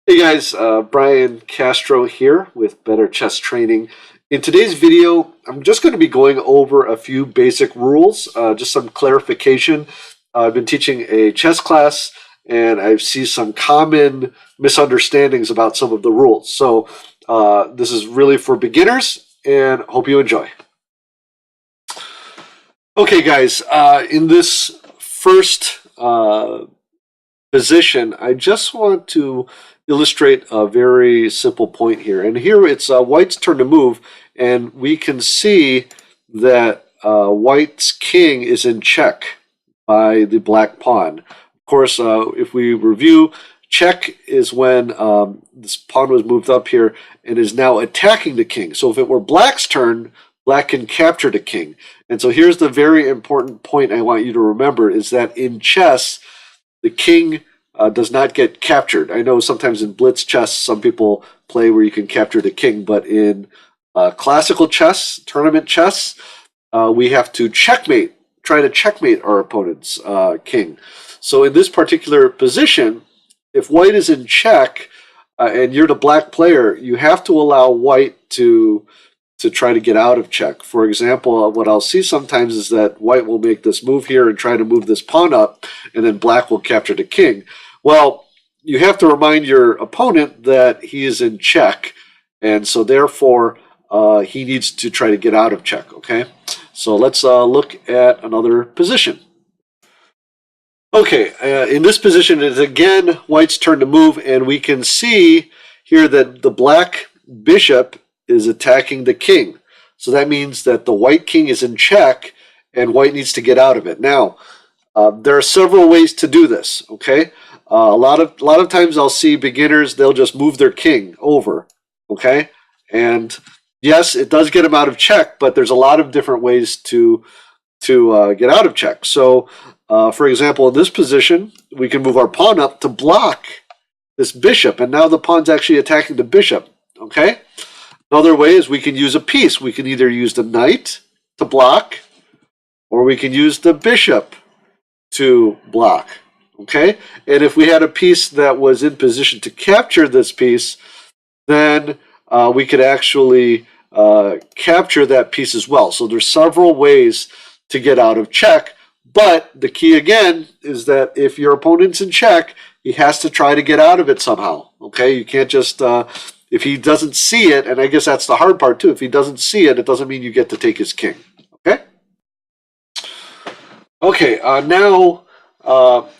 Hey guys, Brian Castro here with Better Chess Training. In today's video, I'm just going to be going over a few basic rules, just some clarification. I've been teaching a chess class and I see some common misunderstandings about some of the rules. So this is really for beginners and hope you enjoy. Okay guys, in this first position, I just want to illustrate a very simple point here. And here it's White's turn to move, and we can see that White's king is in check by the black pawn. Of course, if we review, check is when this pawn was moved up here and is now attacking the king. So if it were black's turn, black can capture the king. And so here's the very important point I want you to remember is that in chess, the king does not get captured. I know sometimes in blitz chess, some people play where you can capture the king, but in classical chess, tournament chess, we have to try to checkmate our opponent's king. So in this particular position, if White is in check and you're the black player, you have to allow White to try to get out of check. For example, what I'll see sometimes is that White will make this move here and try to move this pawn up, and then black will capture the king. Well, you have to remind your opponent that he is in check, and so therefore he needs to try to get out of check, okay? So let's look at another position. Okay, in this position, it is again White's turn to move, and we can see here that the black bishop is attacking the king. So that means that the white king is in check and White needs to get out of it. Now, there are several ways to do this, okay? A lot of times I'll see beginners, they'll just move their king over, okay? And yes, it does get him out of check, but there's a lot of different ways to get out of check. So, for example, in this position, we can move our pawn up to block this bishop, and now the pawn's actually attacking the bishop, okay? Another way is we can use a piece. We can either use the knight to block, or we can use the bishop to block, okay? And if we had a piece that was in position to capture this piece, then we could actually capture that piece as well. So there's several ways to get out of check, but the key again is that if your opponent's in check, he has to try to get out of it somehow, okay? You can't just... if he doesn't see it, and I guess that's the hard part too, if he doesn't see it, it doesn't mean you get to take his king, okay? Okay, now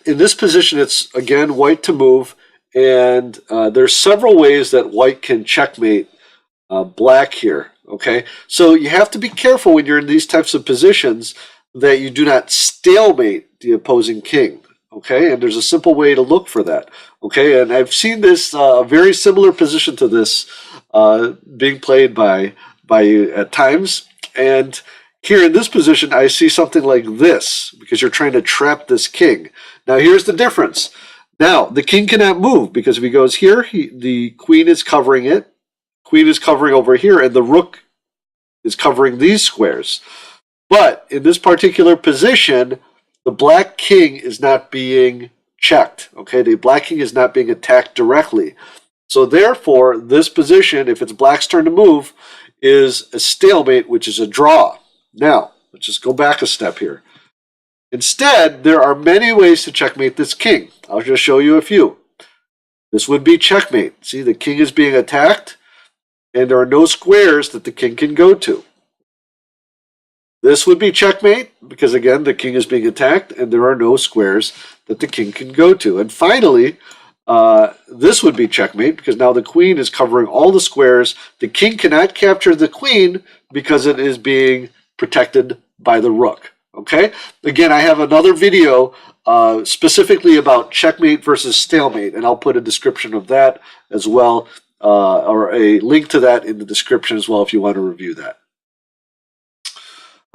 in this position, it's again White to move, and there's several ways that White can checkmate black here, okay? So you have to be careful when you're in these types of positions that you do not stalemate the opposing king. Okay, and there's a simple way to look for that. Okay, and I've seen this very similar position to this being played by you at times. And here in this position, I see something like this because you're trying to trap this king. Now, here's the difference. Now, the king cannot move because if he goes here, the queen is covering it. Queen is covering over here, and the rook is covering these squares. But in this particular position, the black king is not being checked, okay? The black king is not being attacked directly. So therefore, this position, if it's black's turn to move, is a stalemate, which is a draw. Now, let's just go back a step here. Instead, there are many ways to checkmate this king. I'll just show you a few. This would be checkmate. See, the king is being attacked, and there are no squares that the king can go to. This would be checkmate because, again, the king is being attacked and there are no squares that the king can go to. And finally, this would be checkmate because now the queen is covering all the squares. The king cannot capture the queen because it is being protected by the rook. Okay? Again, I have another video specifically about checkmate versus stalemate, and I'll put a description of that as well, or a link to that in the description as well if you want to review that.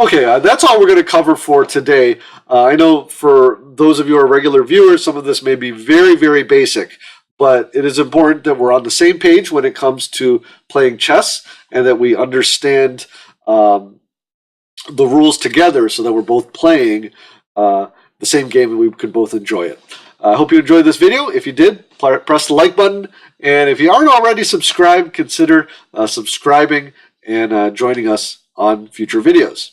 Okay, that's all we're going to cover for today. I know for those of you who are regular viewers, some of this may be very, very basic, but it is important that we're on the same page when it comes to playing chess and that we understand the rules together so that we're both playing the same game and we can both enjoy it. I hope you enjoyed this video. If you did, press the like button. And if you aren't already subscribed, consider subscribing and joining us on future videos.